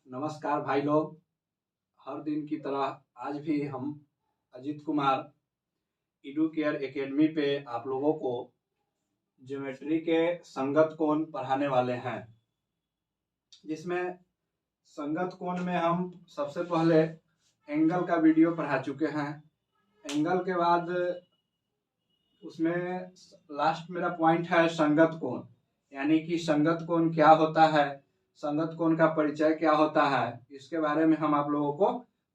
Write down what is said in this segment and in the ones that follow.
नमस्कार भाई लोग। हर दिन की तरह आज भी हम अजीत कुमार एडुकेयर एकेडमी पे आप लोगों को ज्योमेट्री के संगत कोण पढ़ाने वाले हैं, जिसमें संगत कोण में हम सबसे पहले एंगल का वीडियो पढ़ा चुके हैं। एंगल के बाद उसमें लास्ट मेरा पॉइंट है संगत कोण, यानी कि संगत कोण क्या होता है, संगत कोण का परिचय क्या होता है, इसके बारे में हम आप लोगों को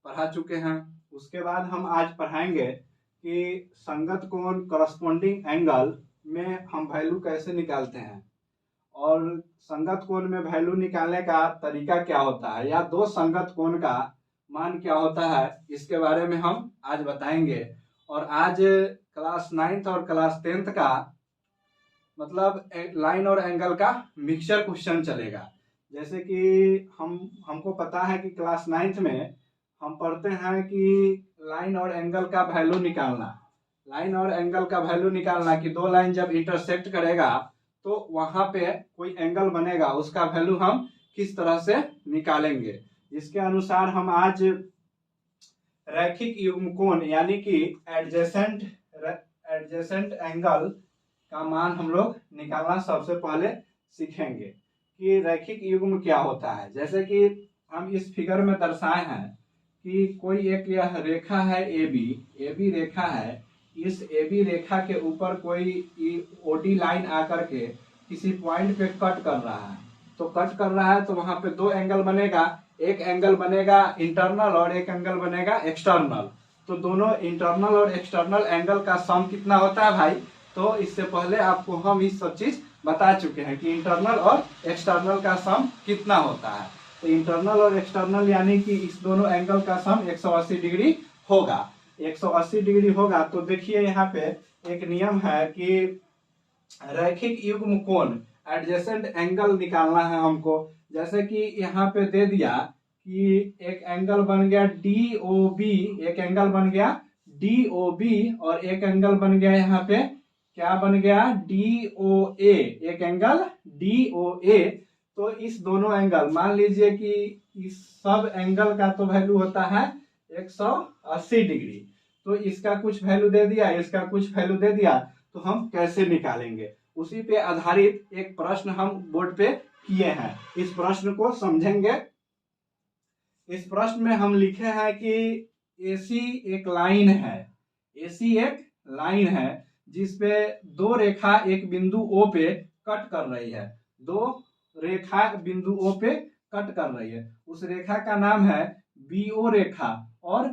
पढ़ा चुके हैं। उसके बाद हम आज पढ़ाएंगे कि संगत कोण करस्पॉन्डिंग एंगल में हम वैल्यू कैसे निकालते हैं और संगत कोण में वैल्यू निकालने का तरीका क्या होता है, या दो संगत कोण का मान क्या होता है, इसके बारे में हम आज बताएंगे। और आज क्लास 9th और क्लास 10th का मतलब लाइन और एंगल का मिक्सचर क्वेश्चन चलेगा। जैसे कि हमको पता है कि क्लास 9th में हम पढ़ते हैं कि लाइन और एंगल का वैल्यू निकालना, लाइन और एंगल का वैल्यू निकालना कि दो लाइन जब इंटरसेक्ट करेगा तो वहां पे कोई एंगल बनेगा, उसका वैल्यू हम किस तरह से निकालेंगे। इसके अनुसार हम आज रैखिक युग्म कोण यानी कि एडजेसेंट एंगल का मान हम लोग निकालना सबसे पहले सीखेंगे कि रैखिक युग्म क्या होता है। जैसे कि हम इस फिगर में दर्शाए हैं कि कोई एक यह रेखा है ए बी रेखा है। इस ए बी रेखा के ऊपर कोई ओडी लाइन आकर के किसी पॉइंट पे कट कर रहा है, तो कट कर रहा है तो वहां पे दो एंगल बनेगा, एक एंगल बनेगा इंटरनल और एक एंगल बनेगा एक्सटर्नल। तो दोनों इंटरनल और एक्सटर्नल एंगल का सम कितना होता है भाई, तो इससे पहले आपको हम इस सब चीज बता चुके हैं कि इंटरनल और एक्सटर्नल का सम कितना होता है। तो इंटरनल और एक्सटर्नल यानी कि इस दोनों एंगल का सम 180 डिग्री होगा। 180 डिग्री होगा तो देखिए यहाँ पे एक नियम है कि रैखिक युग्म कोण एडजेसेंट एंगल निकालना है हमको। जैसे कि यहाँ पे दे दिया कि एक एंगल बन गया DOB, एक एंगल बन गया DOB और एक एंगल बन गया यहाँ पे क्या बन गया DOA, एक एंगल DOA। तो इस दोनों एंगल मान लीजिए कि इस सब एंगल का तो वैल्यू होता है 180 डिग्री, तो इसका कुछ वैल्यू दे दिया, इसका कुछ वैल्यू दे दिया, तो हम कैसे निकालेंगे उसी पे आधारित एक प्रश्न हम बोर्ड पे किए हैं। इस प्रश्न को समझेंगे। इस प्रश्न में हम लिखे हैं कि AC एक लाइन है, AC एक लाइन है जिसपे दो रेखा एक बिंदु O पे कट कर रही है, दो रेखा बिंदु O पे कट कर रही है। उस रेखा का नाम है BO रेखा और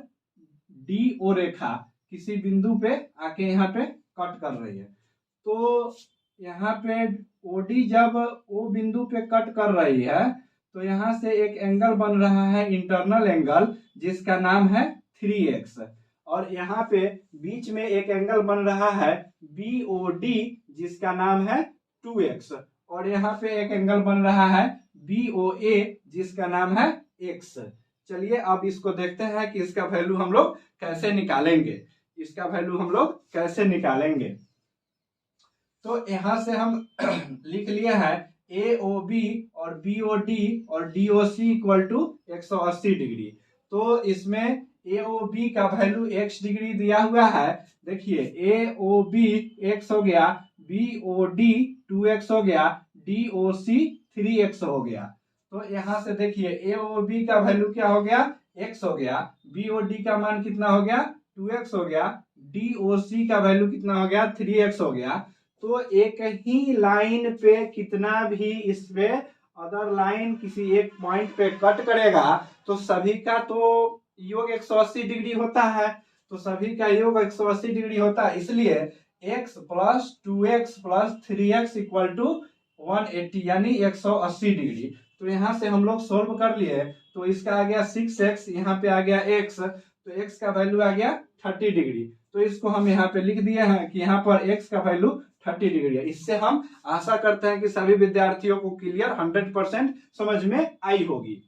DO रेखा किसी बिंदु पे आके यहाँ पे कट कर रही है। तो यहाँ पे OD जब O बिंदु पे कट कर रही है तो यहाँ से एक एंगल बन रहा है इंटरनल एंगल जिसका नाम है 3x, और यहाँ पे बीच में एक एंगल बन रहा है BOD जिसका नाम है 2x, और यहाँ पे एक एंगल बन रहा है BOA जिसका नाम है x। चलिए अब इसको देखते हैं कि इसका वैल्यू हम लोग कैसे निकालेंगे, इसका वैल्यू हम लोग कैसे निकालेंगे। तो यहाँ से हम लिख लिए हैं AOB और BOD और DOC इक्वल टू 180 डिग्री। तो इसमें AOB का वैल्यू x डिग्री दिया हुआ है। देखिए AOB x हो गया, BOD 2x हो गया, DOC 3x हो गया। तो यहाँ से देखिए AOB का वैल्यू क्या हो गया, x हो गया, BOD का मान कितना हो गया 2x हो गया, DOC का वैल्यू कितना हो गया 3x हो गया। तो एक ही लाइन पे कितना भी इस पे अदर लाइन किसी एक पॉइंट पे कट करेगा तो सभी का तो योग 180 डिग्री होता है, तो सभी का योग 180 डिग्री होता है। इसलिए x plus 2x plus 3x equal to 180 यानी 180 डिग्री। तो यहाँ से हम लोग सोल्व कर लिए, तो इसका आ गया 6x, यहाँ पे आ गया x, तो x का वैल्यू आ गया 30 डिग्री। तो इसको हम यहाँ पे लिख दिए हैं कि यहाँ पर x का वैल्यू 30 डिग्री है। इससे हम आशा करते हैं कि सभी विद्यार्थियों को क्लियर 100% समझ में आई होगी।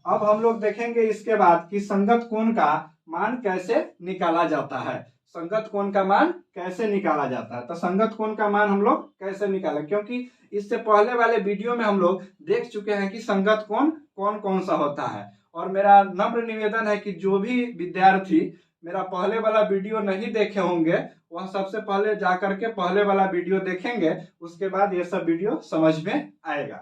अब हम लोग देखेंगे इसके बाद कि संगत कोण का मान कैसे निकाला जाता है। संगत कोण का मान कैसे निकाला जाता है। तो संगत कोण का मान हम लोग कैसे निकालें, क्योंकि इससे पहले वाले वीडियो में हम लोग देख चुके हैं कि संगत कोण कौन कौन सा होता है। और मेरा नम्र निवेदन है कि जो भी विद्यार्थी मेरा पहले वाला वीडियो नहीं देखे होंगे वह सबसे पहले जाकर के पहले वाला वीडियो देखेंगे, उसके बाद ये सब वीडियो समझ में आएगा।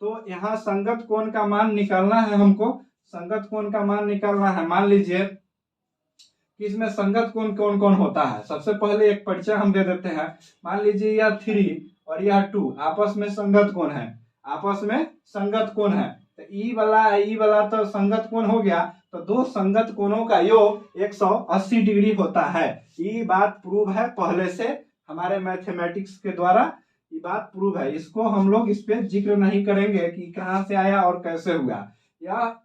तो यहाँ संगत कोण का मान निकालना है हमको, संगत कोण का मान निकालना है। मान लीजिए कि इसमें संगत कोण कौन कौन होता है। सबसे पहले एक परिचय हम दे देते हैं। मान लीजिए यह 3 और यह 2 आपस में संगत कोण है, आपस में संगत कोण है। तो ई वाला तो संगत कोण हो गया। तो दो संगत कोणों का योग 180 डिग्री होता है। ये बात प्रूव है पहले से हमारे मैथमेटिक्स के द्वारा, ये बात प्रूव है। इसको हम लोग इस पे जिक्र नहीं करेंगे कि कहां से आया और कैसे हुआ। यह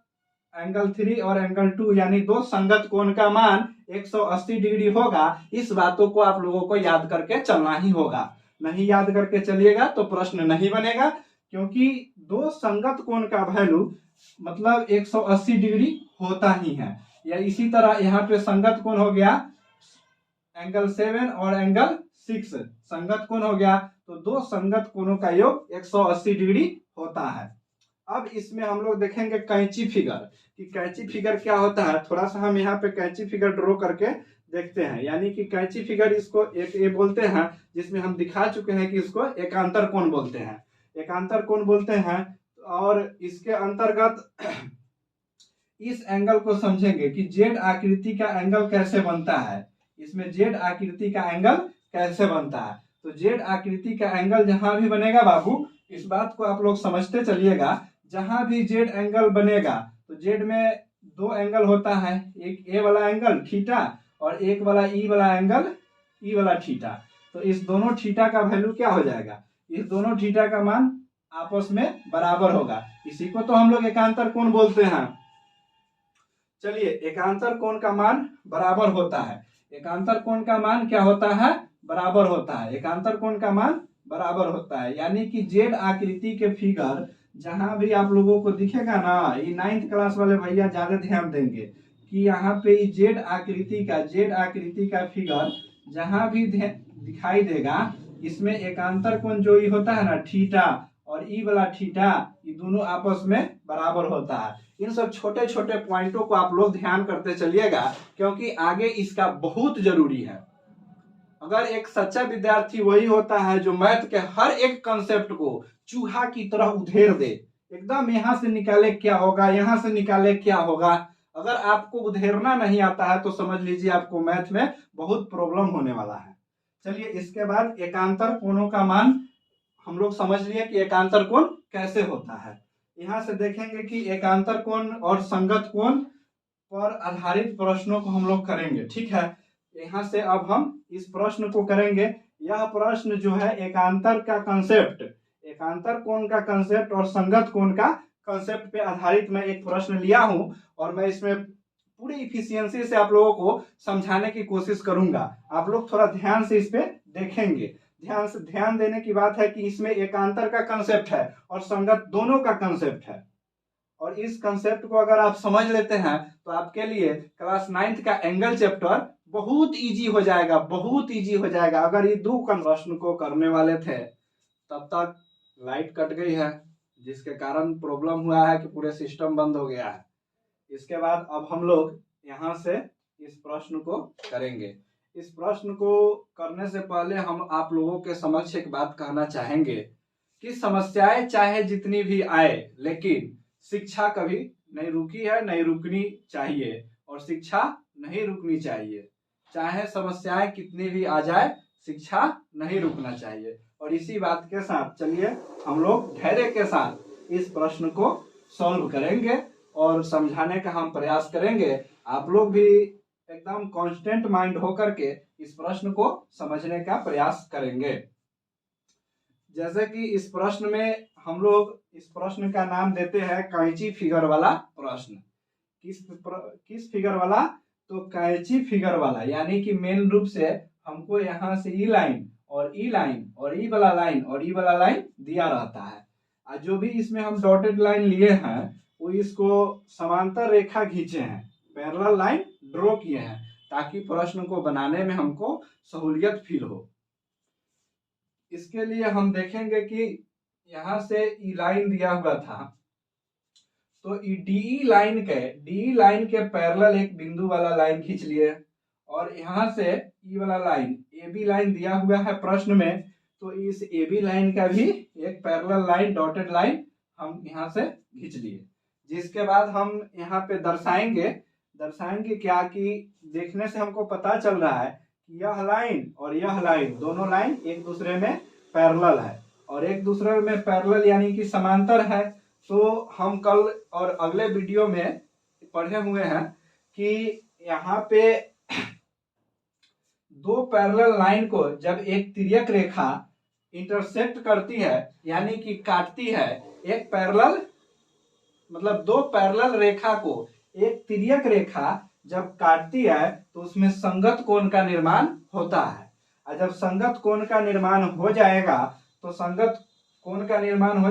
एंगल 3 और एंगल 2 यानी दो संगत कोण का मान 180 डिग्री होगा। इस बातों को आप लोगों को याद करके चलना ही होगा। नहीं याद करके चलिएगा तो प्रश्न नहीं बनेगा, क्योंकि दो संगत कोण का वैल्यू मतलब 180 डिग्री होता ही है। या इसी तरह यहाँ पे संगत कोण हो गया एंगल 7 और एंगल 6 संगत कोण हो गया। तो दो संगत कोणों का योग 180 डिग्री होता है। अब इसमें हम लोग देखेंगे कैंची फिगर, कि कैंची फिगर क्या होता है। थोड़ा सा हम यहाँ पे कैंची फिगर ड्रॉ करके देखते हैं। यानी कि कैंची फिगर इसको एक ये बोलते हैं, जिसमें हम दिखा चुके हैं कि इसको एकांतर कोण बोलते हैं, एकांतर कोण बोलते हैं। और इसके अंतर्गत इस एंगल को समझेंगे कि जेड आकृति का एंगल कैसे बनता है। इसमें जेड आकृति का एंगल कैसे बनता है। तो जेड आकृति का एंगल जहां भी बनेगा बाबू, इस बात को आप लोग समझते चलिएगा, जहां भी जेड एंगल बनेगा तो जेड में दो एंगल होता है, एक ए वाला एंगल थीटा और एक वाला ई वाला एंगल ई वाला थीटा। तो इस दोनों थीटा का वैल्यू क्या हो जाएगा, इस दोनों थीटा का मान आपस में बराबर होगा। इसी को तो हम लोग एकांतर कोण बोलते हैं। चलिए, एकांतर कोण का मान बराबर होता है। एकांतर कोण का मान क्या होता है, बराबर होता है। एकांतर कोण का मान बराबर होता है, यानी कि जेड आकृति के फिगर जहां भी आप लोगों को दिखेगा ना, ये 9th क्लास वाले भैया ज्यादा ध्यान देंगे कि यहाँ पे जेड आकृति का फिगर जहां भी दिखाई देगा, इसमें एकांतर कोण जो ये होता है ना थीटा और ई वाला थीटा, ये दोनों आपस में बराबर होता है। इन सब छोटे छोटे पॉइंटों को आप लोग ध्यान करते चलिएगा, क्योंकि आगे इसका बहुत जरूरी है। अगर एक सच्चा विद्यार्थी वही होता है जो मैथ के हर एक कंसेप्ट को चूहा की तरह उधेड़ दे, एकदम यहां से निकाले क्या होगा, यहां से निकाले क्या होगा। अगर आपको उधेड़ना नहीं आता है तो समझ लीजिए आपको मैथ में बहुत प्रॉब्लम होने वाला है। चलिए, इसके बाद एकांतर कोणों का मान हम लोग समझ लिए कि एकांतर कोण कैसे होता है। यहां से देखेंगे कि एकांतर कोण और संगत कोण पर आधारित प्रश्नों को हम लोग करेंगे, ठीक है। यहाँ से अब हम इस प्रश्न को करेंगे। यह प्रश्न जो है एकांतर का कंसेप्ट, एकांतर कोण का कंसेप्ट और संगत कोण का कंसेप्ट पे आधारित मैं एक प्रश्न लिया हूं, और मैं इसमें पूरी इफिशियंसी से आप लोगों को समझाने की कोशिश करूंगा। आप लोग थोड़ा ध्यान से इस पे देखेंगे। ध्यान देने की बात है कि इसमें एकांतर का कंसेप्ट है और संगत दोनों का कंसेप्ट है। और इस कंसेप्ट को अगर आप समझ लेते हैं तो आपके लिए क्लास 9th का एंगल चैप्टर बहुत इजी हो जाएगा, बहुत इजी हो जाएगा। अगर ये दो प्रश्न को करने वाले थे तब तक लाइट कट गई है, जिसके कारण प्रॉब्लम हुआ है कि पूरे सिस्टम बंद हो गया है। इसके बाद अब हम लोग यहाँ से इस प्रश्न को करेंगे। इस प्रश्न को करने से पहले हम आप लोगों के समक्ष एक बात कहना चाहेंगे कि समस्याएं चाहे जितनी भी आए, लेकिन शिक्षा कभी नहीं रुकी है, नहीं रुकनी चाहिए, और शिक्षा नहीं रुकनी चाहिए। चाहे समस्याएं कितनी भी आ जाए, शिक्षा नहीं रुकना चाहिए। और इसी बात के साथ चलिए हम लोग धैर्य के साथ इस प्रश्न को सॉल्व करेंगे और समझाने का हम प्रयास करेंगे। आप लोग भी एकदम कांस्टेंट माइंड होकर के इस प्रश्न को समझने का प्रयास करेंगे। जैसे कि इस प्रश्न में हम लोग इस प्रश्न का नाम देते हैं कैंची फिगर वाला प्रश्न। किस फिगर वाला, तो कैंची फिगर वाला, यानी कि मेन रूप से हमको यहाँ से ई लाइन और ई लाइन और ई वाला लाइन और ई वाला लाइन दिया रहता है। और जो भी इसमें हम डॉटेड लाइन लिए हैं वो इसको समांतर रेखा खींचे हैं, पैरेलल लाइन ड्रॉ किए हैं। ताकि प्रश्न को बनाने में हमको सहूलियत फील हो। इसके लिए हम देखेंगे कि यहाँ से ई लाइन दिया हुआ था, तो डी लाइन के पैरेलल एक बिंदु वाला लाइन खींच लिए, और यहाँ से ई वाला लाइन ए बी लाइन दिया हुआ है प्रश्न में, तो इस ए बी लाइन का भी एक पैरेलल लाइन डॉटेड लाइन हम यहाँ से खींच लिए। जिसके बाद हम यहाँ पे दर्शाएंगे क्या कि देखने से हमको पता चल रहा है कि यह लाइन और यह लाइन दोनों लाइन एक दूसरे में पैरेलल है, और एक दूसरे में पैरेलल यानी कि समांतर है। तो हम कल और अगले वीडियो में पढ़े हुए हैं कि यहाँ पे दो पैरेलल लाइन को जब एक तिर्यक रेखा इंटरसेक्ट करती है यानी कि काटती है, एक पैरेलल मतलब दो पैरेलल रेखा को एक तिर्यक रेखा जब काटती है तो उसमें संगत कोण का निर्माण होता है। और जब संगत कोण का निर्माण हो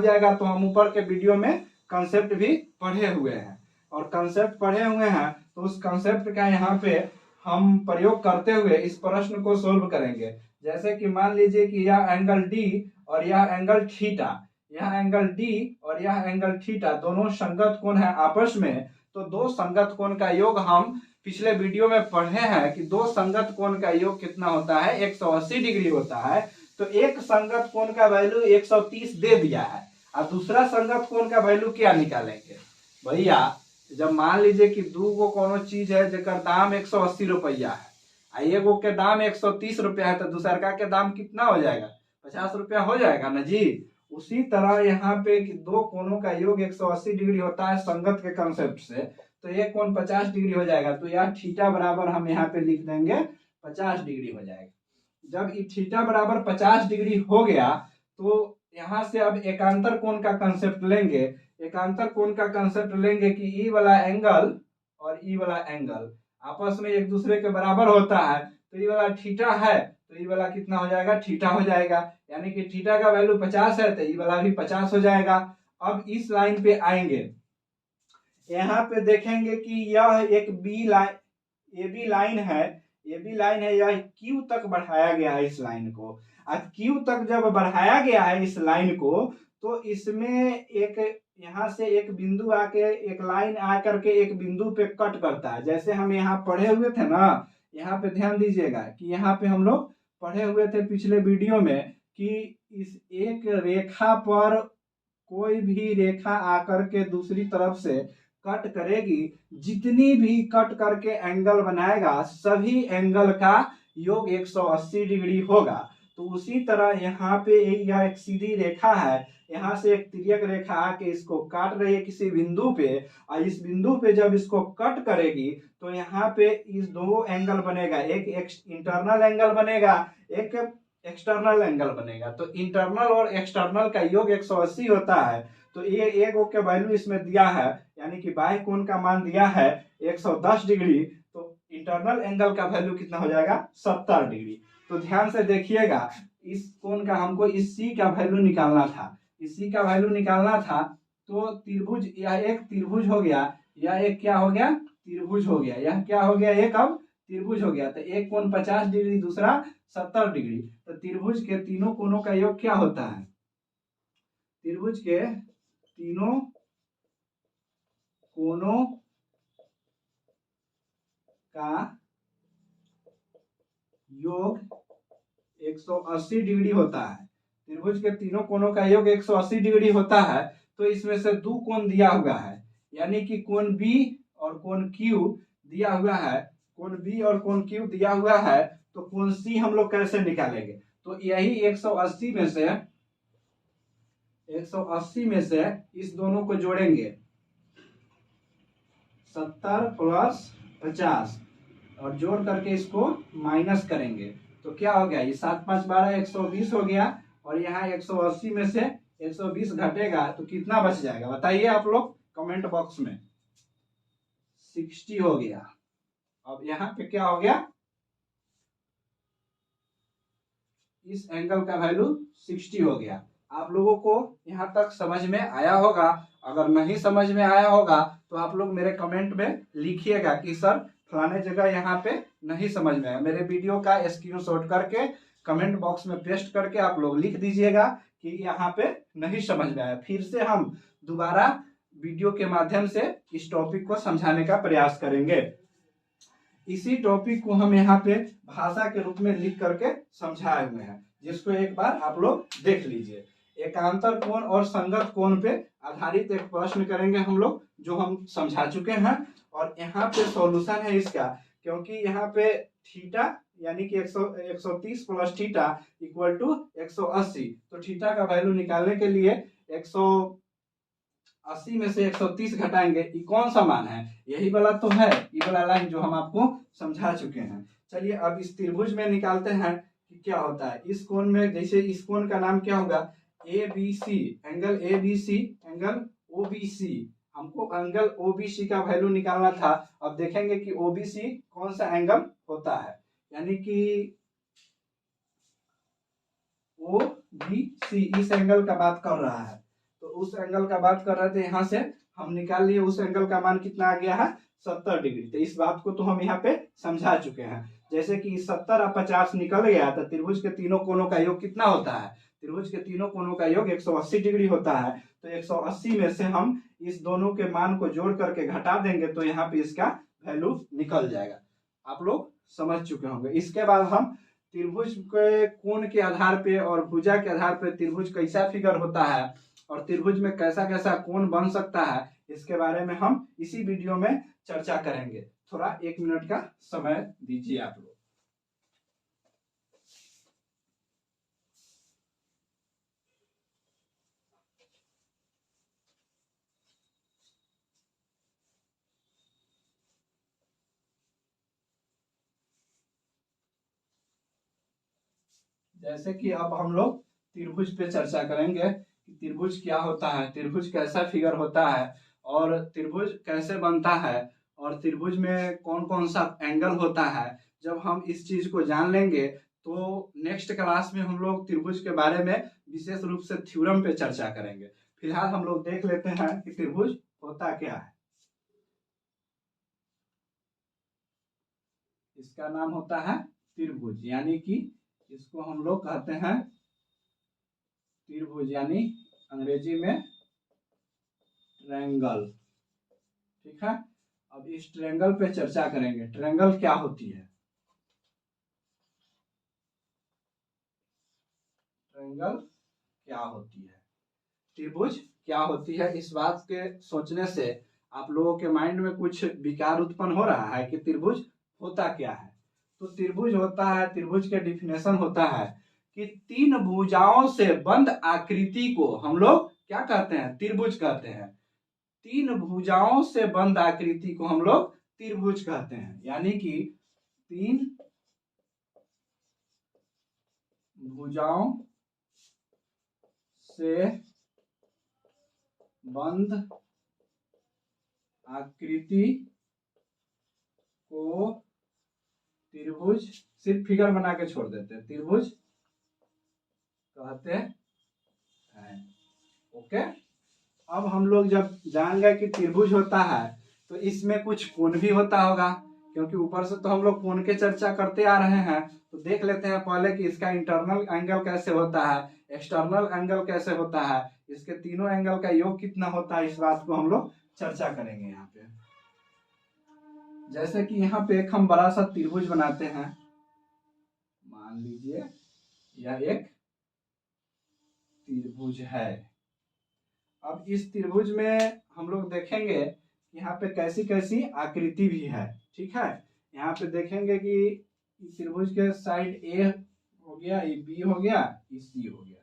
जाएगा तो हम ऊपर के वीडियो में कंसेप्ट भी पढ़े हुए हैं, और कंसेप्ट पढ़े हुए हैं तो उस कंसेप्ट का यहाँ पे हम प्रयोग करते हुए इस प्रश्न को सोल्व करेंगे। जैसे कि मान लीजिए कि यह एंगल डी और यह एंगल थीटा, यह एंगल डी और यह एंगल थीटा दोनों संगत कोण है आपस में। तो दो संगत कोण का योग हम पिछले वीडियो में पढ़े हैं कि दो संगत कोण का योग कितना होता है, 180 डिग्री होता है। तो एक संगत कोण का वैल्यू 130 दे दिया है, और दूसरा संगत कोण का वैल्यू क्या निकालेंगे भैया। जब मान लीजिए कि दो गो कोनो चीज है जेकर दाम 180 रुपया है, आ एगो के दाम 130 रुपया है, तो दूसरका के दाम कितना हो जाएगा, 50 रुपया हो जाएगा ना जी। उसी तरह यहाँ पे कि दो कोणों का योग 180 डिग्री होता है संगत के कंसेप्ट से, तो एक कोण 50 डिग्री हो जाएगा। तो यह थीटा बराबर हम यहाँ पे लिख देंगे 50 डिग्री हो जाएगा। जब ये थीटा बराबर 50 डिग्री हो गया तो यहाँ से अब एकांतर कोण का कंसेप्ट लेंगे। एकांतर कोण का कंसेप्ट लेंगे कि ई वाला एंगल और ई वाला एंगल आपस में एक दूसरे के बराबर होता है, तो ई वाला थीटा है तो ई वाला कितना हो जाएगा, थीटा हो जाएगा। यानी कि थीटा का वैल्यू 50 है तो ई वाला भी 50 हो जाएगा। अब इस लाइन पे आएंगे, यहाँ पे देखेंगे कि यह एक ए बी लाइन है, यह क्यू तक बढ़ाया गया है इस लाइन को। अब क्यू तक जब बढ़ाया गया है इस लाइन को, तो इसमें एक यहाँ से एक बिंदु आके एक लाइन आकर के एक बिंदु पे कट करता है। जैसे हम यहाँ पढ़े हुए थे ना, यहाँ पे ध्यान दीजिएगा कि यहाँ पे हम लोग पढ़े हुए थे पिछले वीडियो में कि इस एक रेखा पर कोई भी रेखा आकर के दूसरी तरफ से कट करेगी, जितनी भी कट करके एंगल बनाएगा सभी एंगल का योग 180 डिग्री होगा। तो उसी तरह यहाँ पे यह एक सीधी रेखा है, यहाँ से एक तिर्यक रेखा आके इसको काट रही है किसी बिंदु पे, और इस बिंदु पे जब इसको कट करेगी तो यहाँ पे इस दो एंगल बनेगा, एक इंटरनल एंगल बनेगा, एक एक्सटर्नल एंगल बनेगा। तो इंटरनल और एक्सटर्नल का योग 180 होता है। तो ये एक के वैल्यू इसमें दिया है, यानी कि बाह्य कोण का मान दिया है 110 डिग्री, तो इंटरनल एंगल का वैल्यू कितना हो जाएगा, 70 डिग्री। तो ध्यान से देखिएगा, इस कोण का हमको इस सी का वैल्यू निकालना था, तो त्रिभुज, यह एक त्रिभुज हो गया, यह एक क्या हो गया, त्रिभुज हो गया, यह क्या हो गया, एक अब त्रिभुज हो गया। तो एक कोण 50 डिग्री, दूसरा 70 डिग्री। तो त्रिभुज के तीनों कोणों का योग क्या होता है, त्रिभुज के तीनों कोणों का योग 180 डिग्री होता है। त्रिभुज के तीनों कोणों का योग 180 डिग्री होता है। तो इसमें से दो कोण दिया हुआ है, यानी कि कोण बी और कोण क्यू दिया हुआ है, कोण बी और कोण क्यू दिया हुआ है। तो कोण सी हम लोग कैसे निकालेंगे, तो यही 180 में से इस दोनों को जोड़ेंगे, 70 प्लस 50, और जोड़ करके इसको माइनस करेंगे। तो क्या हो गया, ये 7 5 12 120 हो गया, और यहाँ 180 में से 120 घटेगा तो कितना बच जाएगा बताइए आप लोग कमेंट बॉक्स में। 60 हो गया। अब यहाँ पे क्या हो गया, इस एंगल का वैल्यू 60 हो गया। आप लोगों को यहाँ तक समझ में आया होगा। अगर नहीं समझ में आया होगा तो आप लोग मेरे कमेंट में लिखिएगा कि सर फलाने जगह यहाँ पे नहीं समझ में आया, मेरे वीडियो का स्क्रीनशॉट करके कमेंट बॉक्स में पेस्ट करके आप लोग लिख दीजिएगा कि यहाँ पे नहीं समझ में आया। फिर से हम दोबारा वीडियो के माध्यम से इस टॉपिक को समझाने का प्रयास करेंगे। इसी टॉपिक को हम यहाँ पे भाषा के रूप में लिख करके समझाए हुए हैं, जिसको एक बार आप लोग देख लीजिए। एकांतर कोण और संगत कोण पे आधारित एक प्रश्न करेंगे हम लोग, जो हम समझा चुके हैं। और यहाँ पे सॉल्यूशन है इसका, क्योंकि यहाँ पे थीटा यानी कि 130 प्लस थीटा इक्वल टू 180, तो थीटा का वैल्यू निकालने के लिए 180 में से 130 घटाएंगे। ये कौन सा मान है? यही वाला तो है, ये वाला लाइन जो हम आपको समझा चुके हैं। चलिए अब इस त्रिभुज में निकालते हैं कि क्या होता है। इस कोण में, जैसे इस कोण का नाम क्या होगा? ABC, angle ABC, angle OBC। हमको एंगल OBC का वैल्यू निकालना था। अब देखेंगे कि OBC कौन सा एंगल होता है, यानी कि OBC इस एंगल का बात कर रहा है, तो उस एंगल का बात कर रहे थे। यहाँ से हम निकाल लिए, उस एंगल का मान कितना आ गया है? 70 डिग्री। तो इस बात को तो हम यहाँ पे समझा चुके हैं। जैसे कि 70 और 50 निकल गया, तो त्रिभुज के तीनों कोणों का योग कितना होता है? त्रिभुज के तीनों कोणों का योग 180 डिग्री होता है। तो 180 में से हम इस दोनों के मान को जोड़ करके घटा देंगे, तो यहाँ पे इसका वैल्यू निकल जाएगा। आप लोग समझ चुके होंगे। इसके बाद हम त्रिभुज के कोण के आधार पे और भुजा के आधार पे त्रिभुज कैसा फिगर होता है और त्रिभुज में कैसा कैसा कोण बन सकता है, इसके बारे में हम इसी वीडियो में चर्चा करेंगे। थोड़ा 1 मिनट का समय दीजिए आप लोग। जैसे कि अब हम लोग त्रिभुज पे चर्चा करेंगे कि त्रिभुज क्या होता है, त्रिभुज कैसा फिगर होता है, और त्रिभुज कैसे बनता है, और त्रिभुज में कौन कौन सा एंगल होता है। जब हम इस चीज को जान लेंगे तो नेक्स्ट क्लास में हम लोग त्रिभुज के बारे में विशेष रूप से थ्योरम पे चर्चा करेंगे। फिलहाल हम लोग देख लेते हैं कि त्रिभुज होता क्या है। इसका नाम होता है त्रिभुज, यानी कि इसको हम लोग कहते हैं त्रिभुज, यानी अंग्रेजी में ट्रायंगल। ठीक है, अब इस ट्रायंगल पे चर्चा करेंगे। ट्रायंगल क्या होती है? ट्रायंगल क्या होती है, त्रिभुज क्या होती है, इस बात के सोचने से आप लोगों के माइंड में कुछ विकार उत्पन्न हो रहा है कि त्रिभुज होता क्या है। तो त्रिभुज होता है, त्रिभुज के डिफिनेशन होता है कि 3 भुजाओं से बंद आकृति को हम लोग क्या कहते हैं? त्रिभुज कहते हैं। 3 भुजाओं से बंद आकृति को हम लोग त्रिभुज कहते हैं, यानी कि 3 भुजाओं से बंद आकृति को त्रिभुज, सिर्फ फिगर बना के छोड़ देते हैं, त्रिभुज कहते हैं। ओके, अब हम लोग जब जान गए कि त्रिभुज होता है तो इसमें कुछ कोण भी होता होगा, क्योंकि ऊपर से तो हम लोग कोण के चर्चा करते आ रहे हैं। तो देख लेते हैं पहले कि इसका इंटरनल एंगल कैसे होता है, एक्सटर्नल एंगल कैसे होता है, इसके तीनों एंगल का योग कितना होता है। इस बात को हम लोग चर्चा करेंगे यहाँ पे। जैसे कि यहाँ पे एक हम बड़ा सा त्रिभुज बनाते हैं, मान लीजिए यह एक त्रिभुज है। अब इस त्रिभुज में हम लोग देखेंगे कि यहाँ पे कैसी कैसी आकृति भी है। ठीक है, यहाँ पे देखेंगे कि त्रिभुज के साइड A हो गया, ये B हो गया, ये C हो गया।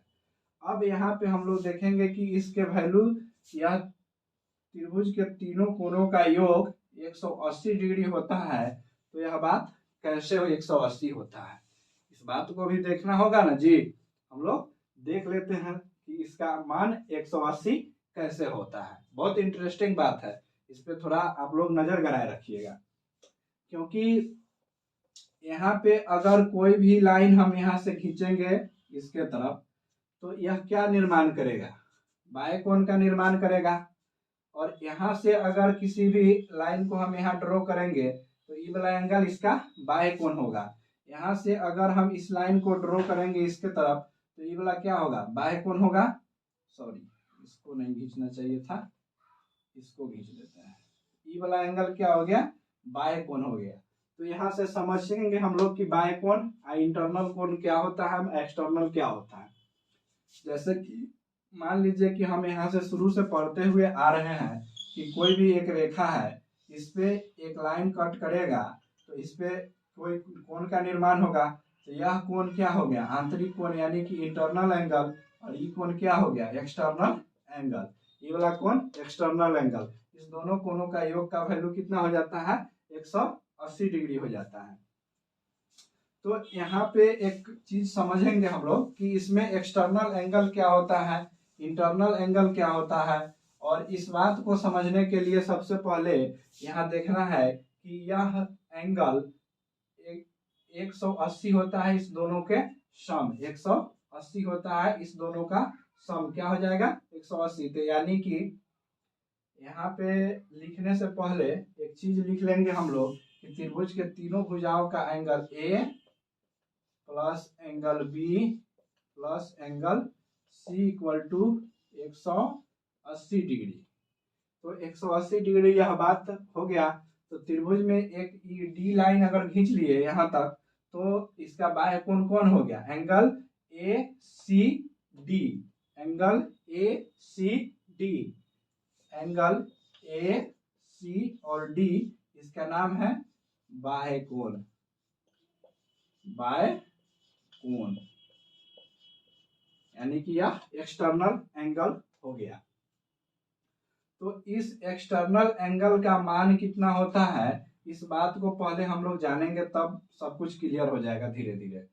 अब यहाँ पे हम लोग देखेंगे कि इसके वैल्यू, यह त्रिभुज के तीनों कोणों का योग 180 डिग्री होता है। तो यह बात कैसे 180 होता है, इस बात को भी देखना होगा ना जी। हम लोग देख लेते हैं कि इसका मान 180 कैसे होता है। बहुत इंटरेस्टिंग बात है, इस पे थोड़ा आप लोग नजर गड़ाए रखिएगा, क्योंकि यहाँ पे अगर कोई भी लाइन हम यहाँ से खींचेंगे इसके तरफ, तो यह क्या निर्माण करेगा? बाएं कोण का निर्माण करेगा। और यहाँ से अगर किसी भी लाइन को हम यहाँ ड्रॉ करेंगे तो ई वाला एंगल इसका बाह्य कोण होगा। यहाँ से अगर हम इस लाइन को ड्रॉ करेंगे इसके तरफ तो ई वाला क्या होगा, बाह्य कोण होगा। सॉरी, इसको नहीं खींचना चाहिए था, इसको खींच लेते हैं। ई वाला एंगल क्या हो गया, बाह्य कोण हो गया। तो यहाँ से समझेंगे हम लोग कि बाह्य कोण इंटरनल कोण क्या होता है, एक्सटर्नल क्या होता है। जैसे कि मान लीजिए कि हम यहाँ से शुरू से पढ़ते हुए आ रहे हैं कि कोई भी एक रेखा है, इस पे एक लाइन कट करेगा तो इस पे कोई कोण का निर्माण होगा। तो यह कोण क्या हो गया, आंतरिक कोण यानी कि इंटरनल एंगल, और ये कोण क्या हो गया, एक्सटर्नल एंगल। ये वाला कोण एक्सटर्नल एंगल। इस दोनों कोणों का योग का वैल्यू कितना हो जाता है, 180 डिग्री हो जाता है। तो यहाँ पे एक चीज समझेंगे हम लोग कि इसमें एक्सटर्नल एंगल क्या होता है, इंटरनल एंगल क्या होता है। और इस बात को समझने के लिए सबसे पहले यहाँ देखना है कि यह एंगल 180 होता है, इस दोनों के सम 180 होता है, इस दोनों का सम क्या हो जाएगा 180। तो यानी कि यहाँ पे लिखने से पहले एक चीज लिख लेंगे हम लोग कि त्रिभुज के तीनों भुजाओं का angle A plus angle B plus angle C equal to 180 degree. तो 180 डिग्री यह बात हो गया। तो त्रिभुज में एक डी लाइन अगर खींच लिए यहाँ तक तो इसका बाह्य कोण कौन हो गया, angle A C D. Angle A C D, angle A C और डी, इसका नाम है बाह्य कोण, बाह्य कोण, यानी कि यह एक्सटर्नल एंगल हो गया। तो इस एक्सटर्नल एंगल का मान कितना होता है, इस बात को पहले हम लोग जानेंगे तब सब कुछ क्लियर हो जाएगा धीरे धीरे।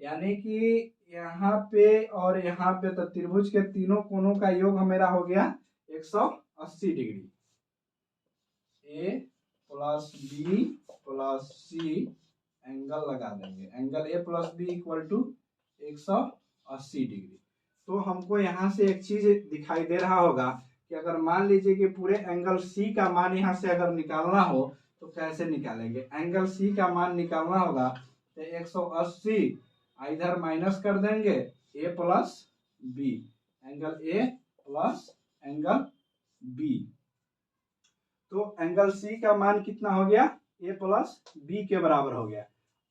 यानी कि यहाँ पे और यहाँ पे तो त्रिभुज के तीनों कोणों का योग मेरा हो गया 180 degree. A plus B plus C angle लगा देंगे, angle A plus B equal to 180 degree. तो हमको यहाँ से एक चीज दिखाई दे रहा होगा कि अगर मान लीजिए कि पूरे एंगल सी का मान यहाँ से अगर निकालना हो तो कैसे निकालेंगे। एंगल सी का मान निकालना होगा तो 180 इधर माइनस कर देंगे A plus B, angle A plus angle B. तो एंगल सी का मान कितना हो गया, ए प्लस बी के बराबर हो गया।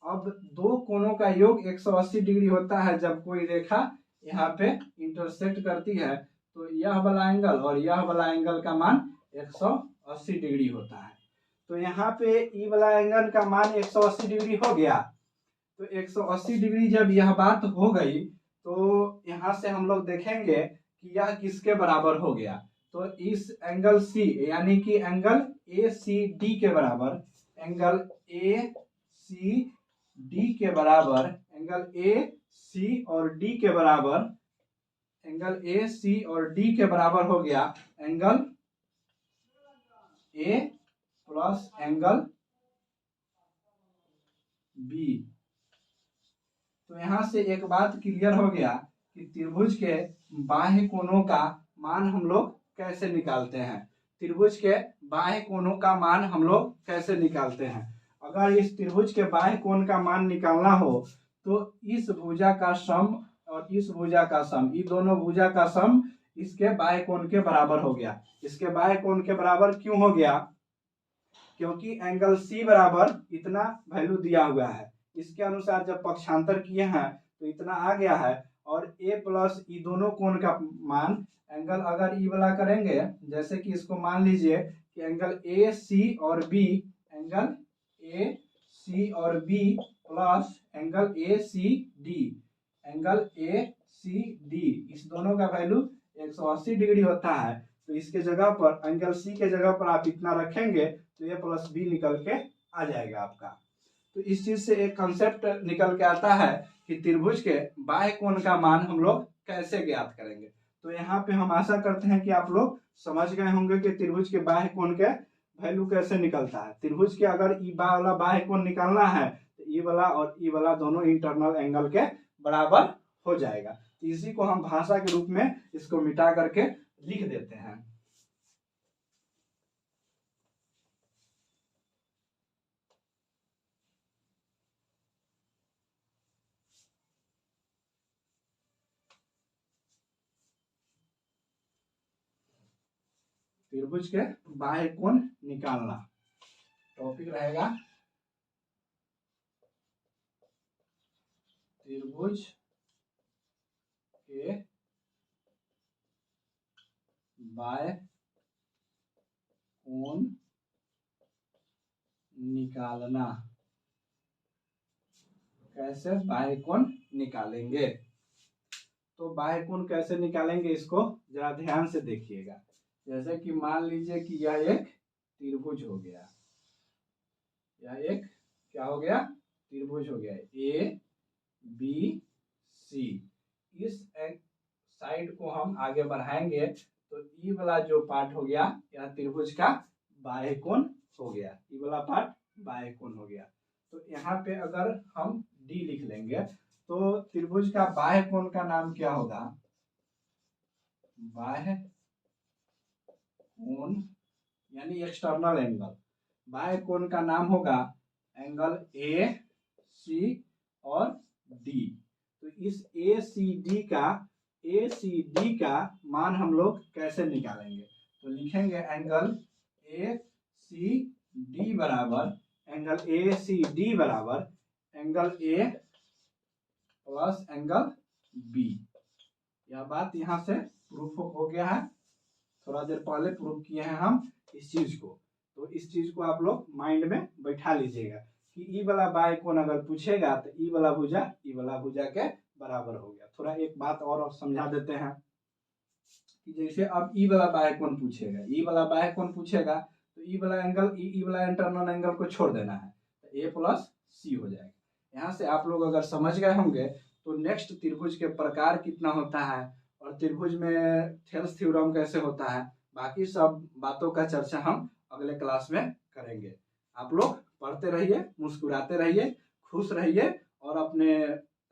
अब दो कोणों का योग 180 डिग्री होता है जब कोई रेखा यहाँ पे इंटरसेक्ट करती है, तो यह वाला एंगल और यह वाला एंगल का मान 180 डिग्री होता है। तो यहाँ पे ई वाला एंगल का मान 180 डिग्री हो गया। तो 180 डिग्री जब यह बात हो गई तो यहाँ से हम लोग देखेंगे कि यह किसके बराबर हो गया। तो इस एंगल सी यानी कि एंगल ए सी डी के बराबर, एंगल ए सी डी के बराबर, एंगल ए सी और डी के बराबर, एंगल ए सी और डी के बराबर हो गया angle A plus angle B. तो यहां से एक बात क्लियर हो गया कि त्रिभुज के बाह्य कोणों का मान हम लोग कैसे निकालते हैं। त्रिभुज के बाह्य कोणों का मान हम लोग कैसे निकालते हैं। अगर इस त्रिभुज के बाह्य कोण का मान निकालना हो तो इस भुजा का सम और इस भुजा का सम, ये दोनों भुजा का सम इसके बाह्य कोण के बराबर हो गया। इसके बाह्य कोण के बराबर क्यों हो गया, क्योंकि एंगल सी बराबर इतना वैल्यू दिया हुआ है, इसके अनुसार जब पक्षांतर किए हैं तो इतना आ गया है। और ए प्लस ई दोनों कोण का मान, एंगल अगर ई वाला करेंगे जैसे कि इसको मान लीजिए कि एंगल ए सी और बी, एंगल ए सी और B plus angle A C D, angle A C D, इस दोनों का वैल्यू 180 डिग्री होता है। तो इसके जगह पर एंगल सी के जगह पर आप इतना रखेंगे तो ए प्लस बी निकल के आ जाएगा आपका। तो इस चीज से एक कंसेप्ट निकल के आता है कि त्रिभुज के बाह्य कोण का मान हम लोग कैसे ज्ञात करेंगे। तो यहाँ पे हम आशा करते हैं कि आप लोग समझ गए होंगे कि त्रिभुज के बाह्य कोण के वैल्यू कैसे निकलता है। त्रिभुज के अगर ई वाला बाह्य कोण निकालना है तो ई वाला और ई वाला दोनों इंटरनल एंगल के बराबर हो जाएगा। तो इसी को हम भाषा के रूप में इसको मिटा करके लिख देते हैं। त्रिभुज के बाह्य कोण निकालना। टॉपिक रहेगा त्रिभुज के बाह्य कोण निकालना। कैसे बाह्य कोण निकालेंगे? तो बाह्य कोण कैसे निकालेंगे इसको जरा ध्यान से देखिएगा। जैसे कि मान लीजिए कि यह एक त्रिभुज हो गया, यह एक क्या हो गया? त्रिभुज हो गया, ए बी सी। इस साइड को हम आगे बढ़ाएंगे तो ई वाला जो पार्ट हो गया यह त्रिभुज का बाह्य कोण हो गया, ई वाला पार्ट बाह्य कोण हो गया। तो यहाँ पे अगर हम डी लिख लेंगे तो त्रिभुज का बाह्य कोण का नाम क्या होगा? बाह्य कोण यानी एक्सटर्नल एंगल। बाह्य कोण का नाम होगा एंगल ए सी और डी। तो इस ए सी डी का मान हम लोग कैसे निकालेंगे? तो लिखेंगे एंगल ए सी डी बराबर angle A plus angle B. यह बात यहाँ से प्रूफ हो गया है, थोड़ा देर पहले प्रूफ किए हैं हम इस चीज को। तो इस चीज को आप लोग माइंड में बैठा लीजिएगा कि ई वाला बाह्य कोण अगर पूछेगा तो ई वाला भुजा के बराबर हो गया। थोड़ा एक बात और समझा देते हैं कि जैसे अब ई वाला बाह्य कोण पूछेगा, तो ई वाला एंगल ई वाला इंटरनल एंगल को छोड़ देना है तो ए प्लस सी हो जाएगा। यहाँ से आप लोग अगर समझ गए होंगे तो नेक्स्ट त्रिभुज के प्रकार कितना होता है और त्रिभुज में थेल्स थ्योरम कैसे होता है, बाकी सब बातों का चर्चा हम अगले क्लास में करेंगे। आप लोग पढ़ते रहिए, मुस्कुराते रहिए, खुश रहिए और अपने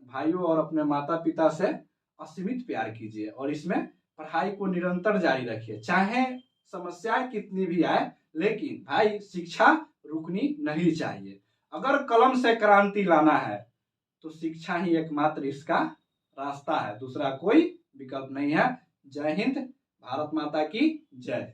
भाइयों और अपने माता पिता से असीमित प्यार कीजिए और इसमें पढ़ाई को निरंतर जारी रखिए। चाहे समस्याएं कितनी भी आए लेकिन भाई शिक्षा रुकनी नहीं चाहिए। अगर कलम से क्रांति लाना है तो शिक्षा ही एकमात्र इसका रास्ता है, दूसरा कोई विकल्प नहीं है। जय हिंद, भारत माता की जय।